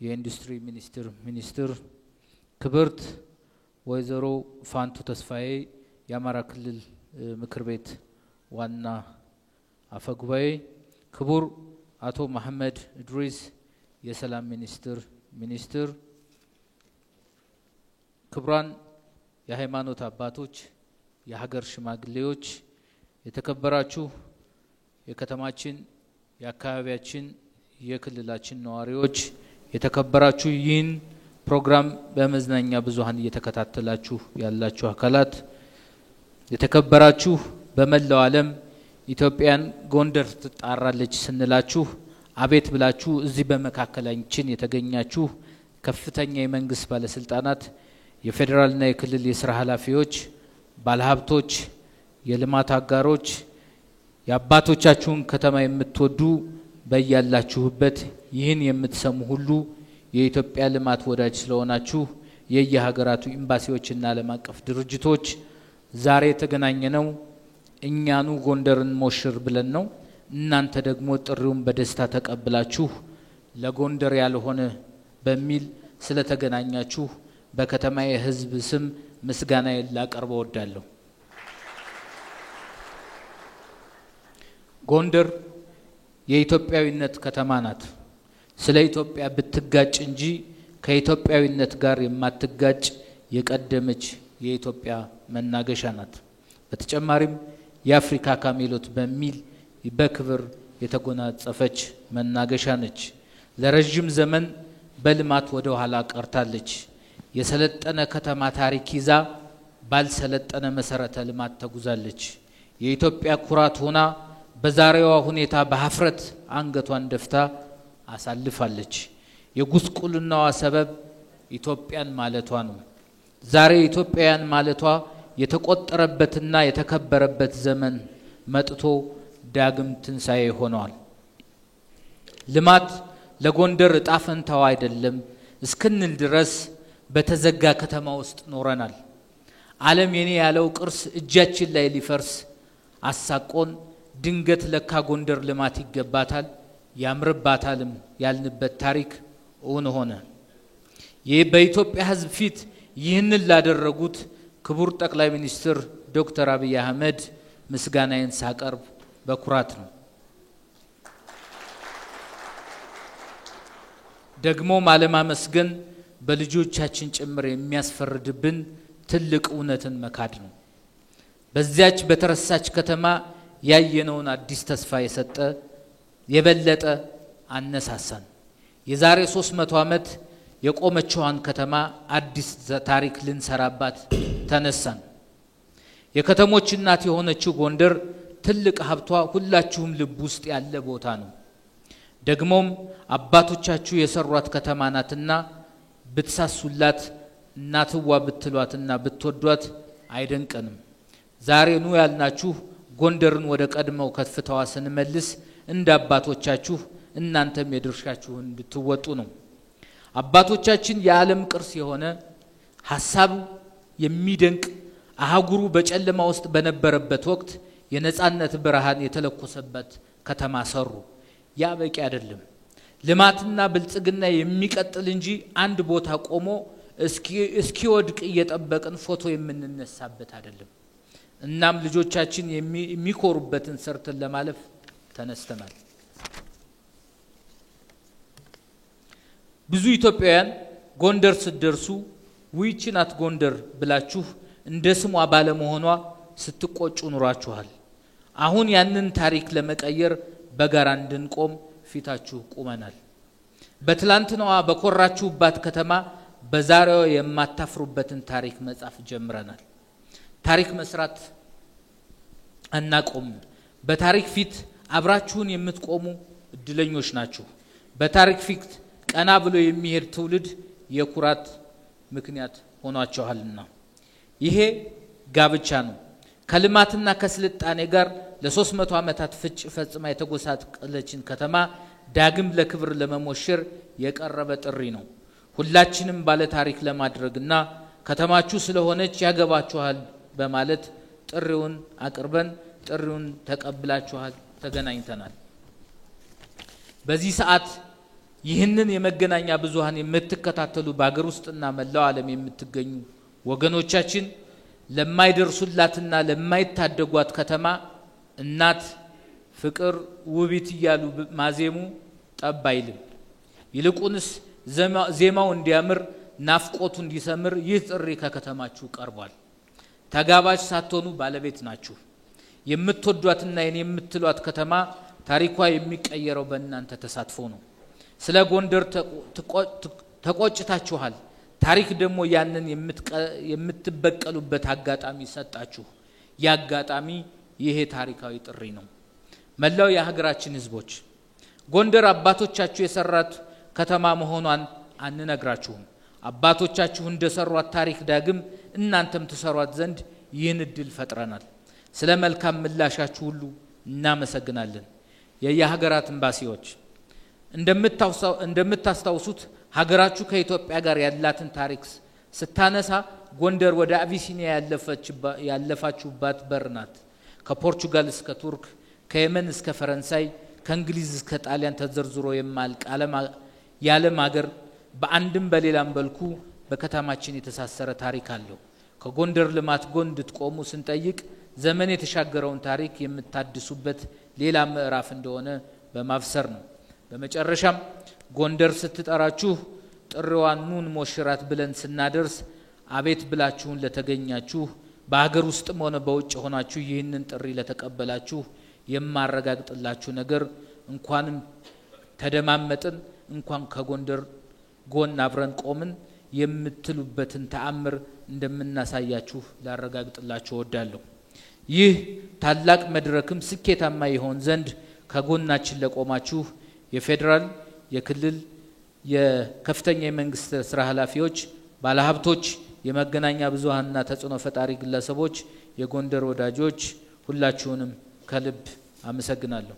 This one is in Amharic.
የኢንዱስትሪ ሚኒስትር ክብርት ወይዘሮ ፋንቱ ተስፋዬ የአማራ ክልል ምክር ቤት ዋና አፈጉባኤ ክቡር አቶ መሐመድ ኢድሪስ የሰላም ሚኒስትር ክብራን የሃይማኖት አባቶች የሀገር ሽማግሌዎች የተከበራችሁ የከተማችን የአካባቢያችን የክልላችን ነዋሪዎች የተከበራችሁ ይህን ፕሮግራም በመዝናኛ ብዙሃን እየተከታተላችሁ ያላችሁ አካላት የተከበራችሁ በመላው ዓለም ኢትዮጵያን ጎንደር ትጣራለች ስንላችሁ አቤት ብላችሁ እዚህ በመካከላችን የተገኛችሁ ከፍተኛ የመንግስት ባለስልጣናት የፌደራልና የክልል የሥራ ኃላፊዎች ባለሀብቶች የልማት አጋሮች የአባቶቻችሁን ከተማ የምትወዱ በያላችሁበት ይህን የምትሰሙ ሁሉ የኢትዮጵያ ልማት ወዳጅ ስለሆናችሁ የየሀገራቱ ኤምባሲዎችና ዓለም አቀፍ ድርጅቶች ዛሬ ተገናኘነው እኛኑ ጎንደርን ሞሽር ብለን ነው እናንተ ደግሞ ጥሪውን በደስታ ተቀብላችሁ ለጎንደር ያልሆነ በሚል ስለተገናኛችሁ በከተማዬ ህዝብ ስም ምስጋና ላቀርብ እወዳለሁ። ጎንደር የኢትዮጵያዊነት ከተማ ናት። ስለ ኢትዮጵያ ብትጋጭ እንጂ ከኢትዮጵያዊነት ጋር የማትጋጭ የቀደመች የኢትዮጵያ መናገሻ ናት። በተጨማሪም የአፍሪካ ካሜሎት በሚል በክብር የተጎናጸፈች መናገሻ ነች። ለረጅም ዘመን በልማት ወደ ኋላ ቀርታለች። የሰለጠነ ከተማ ታሪክ ይዛ ባልሰለጠነ መሰረተ ልማት ተጉዛለች። የኢትዮጵያ ኩራት ሆና በዛሬዋ ሁኔታ በሀፍረት አንገቷን ደፍታ አሳልፋለች። የጉስቁልናዋ ሰበብ ኢትዮጵያን ማለቷ ነው። ዛሬ ኢትዮጵያን ማለቷ የተቆጠረበትና የተከበረበት ዘመን መጥቶ ዳግም ትንሳኤ ሆኗል። ልማት ለጎንደር ዕጣ ፈንታው አይደለም እስክንል ድረስ በተዘጋ ከተማ ውስጥ ኖረናል። ዓለም የኔ ያለው ቅርስ እጃችን ላይ ሊፈርስ አሳቆን ድንገት ለካ ጎንደር ልማት ይገባታል ያምርባታልም ያልንበት ታሪክ እውን ሆነ። ይህ በኢትዮጵያ ሕዝብ ፊት ይህንን ላደረጉት ክቡር ጠቅላይ ሚኒስትር ዶክተር አብይ አህመድ ምስጋናዬን ሳቀርብ በኩራት ነው። ደግሞ ማለማመስገን በልጆቻችን ጭምር የሚያስፈርድብን ትልቅ እውነትን መካድ ነው። በዚያች በተረሳች ከተማ ያየነውን አዲስ ተስፋ የሰጠ የበለጠ አነሳሳን። የዛሬ 300 ዓመት የቆመችዋን ከተማ አዲስ ታሪክ ልንሰራባት ተነሳን። የከተሞች እናት የሆነችው ጎንደር ትልቅ ሀብቷ ሁላችሁም ልብ ውስጥ ያለ ቦታ ነው። ደግሞም አባቶቻችሁ የሰሯት ከተማ ናትና ብትሳሱላት እናትዋ ብትሏትና ብትወዷት አይደንቀንም። ዛሬ ኑ ያልናችሁ ጎንደርን ወደ ቀድመው ከፍታዋ ስንመልስ እንደ አባቶቻችሁ እናንተም የድርሻችሁን እንድትወጡ ነው። አባቶቻችን የዓለም ቅርስ የሆነ ሐሳብ የሚደንቅ አህጉሩ በጨለማ ውስጥ በነበረበት ወቅት የነጻነት ብርሃን የተለኮሰበት ከተማ ሰሩ። ያ በቂ አይደለም። ልማትና ብልጽግና የሚቀጥል እንጂ አንድ ቦታ ቆሞ እስኪወድቅ እየጠበቅን ፎቶ የምንነሳበት አይደለም። እናም ልጆቻችን የሚኮሩበትን ሰርተን ለማለፍ ተነስተናል። ብዙ ኢትዮጵያውያን ጎንደር ስትደርሱ ውይቺ ናት ጎንደር ብላችሁ እንደ ስሟ ባለመሆኗ ስትቆጩ ኑራችኋል። አሁን ያንን ታሪክ ለመቀየር በጋራ እንድንቆም ፊታችሁ ቆመናል። በትላንትናዋ በኮራችሁባት ከተማ በዛሬው የማታፍሩበትን ታሪክ መጻፍ ጀምረናል። ታሪክ መስራት እናቆም። በታሪክ ፊት አብራችሁን የምትቆሙ እድለኞች ናችሁ። በታሪክ ፊት ቀና ብሎ የሚሄድ ትውልድ የኩራት ምክንያት ሆኗችኋልና። ይሄ ጋብቻ ነው። ከልማትና ከስልጣኔ ጋር ለ300 ዓመታት ፍጭ ፈጽማ የተጎሳቆለችን ከተማ ዳግም ለክብር ለመሞሸር የቀረበ ጥሪ ነው። ሁላችንም ባለ ታሪክ ለማድረግና ከተማችሁ ስለሆነች ያገባችኋል በማለት ጥሪውን አቅርበን ጥሪውን ተቀብላችኋል ተገናኝተናል። በዚህ ሰዓት ይህንን የመገናኛ ብዙሃን የምትከታተሉ በአገር ውስጥና መላው ዓለም የምትገኙ ወገኖቻችን ለማይደርሱላትና ለማይታደጓት ከተማ እናት ፍቅር ውቢት እያሉ ማዜሙ ጠብ አይልም። ይልቁንስ ዜማው እንዲያምር ናፍቆቱ እንዲሰምር ይህ ጥሪ ከከተማችሁ ቀርቧል። ተጋባዥ ሳትሆኑ ባለቤት ናችሁ። የምትወዷትና የምትሏት ከተማ ታሪኳ የሚቀየረው በእናንተ ተሳትፎ ነው። ስለ ጎንደር ተቆጭታችኋል። ታሪክ ደግሞ ያንን የምትበቀሉበት አጋጣሚ ሰጣችሁ። ያጋጣሚ ይሄ ታሪካዊ ጥሪ ነው። መላው የሀገራችን ህዝቦች ጎንደር አባቶቻችሁ የሰራት ከተማ መሆኗን አንነግራችሁም። አባቶቻችሁ እንደሰሯት ታሪክ ዳግም እናንተም ተሰሯት ዘንድ ይህን እድል ፈጥረናል። ስለ መልካም ምላሻችሁ ሁሉ እናመሰግናለን። የየሀገራት ኤምባሲዎች እንደምታስታውሱት ሀገራችሁ ከኢትዮጵያ ጋር ያላትን ታሪክ ስታነሳ ጎንደር ወደ አቢሲኒያ ያለፋችሁባት በር ናት። ከፖርቹጋል እስከ ቱርክ፣ ከየመን እስከ ፈረንሳይ፣ ከእንግሊዝ እስከ ጣሊያን ተዘርዝሮ የማልቅ የዓለም ሀገር በአንድም በሌላም መልኩ በከተማችን የተሳሰረ ታሪክ አለው። ከጎንደር ልማት ጎን እንድትቆሙ ስንጠይቅ ዘመን የተሻገረውን ታሪክ የምታድሱበት ሌላ ምዕራፍ እንደሆነ በማብሰር ነው። በመጨረሻም ጎንደር ስትጠራችሁ ጥሪዋን ኑን ሞሽራት ብለን ስናደርስ አቤት ብላችሁን ለተገኛችሁ በአገር ውስጥም ሆነ በውጭ ሆናችሁ ይህንን ጥሪ ለተቀበላችሁ የማረጋግጥላችሁ ነገር እንኳንም ተደማመጥን እንኳን ከጎንደር ጎን አብረን ቆምን የምትሉበትን ተአምር እንደምናሳያችሁ ላረጋግጥላችሁ እወዳለሁ። ይህ ታላቅ መድረክም ስኬታማ ይሆን ዘንድ ከጎናችን ለቆማችሁ የፌደራል፣ የክልል፣ የከፍተኛ የመንግስት ስራ ኃላፊዎች፣ ባለሀብቶች፣ የመገናኛ ብዙሃንና ተጽዕኖ ፈጣሪ ግለሰቦች፣ የጎንደር ወዳጆች ሁላችሁንም ከልብ አመሰግናለሁ።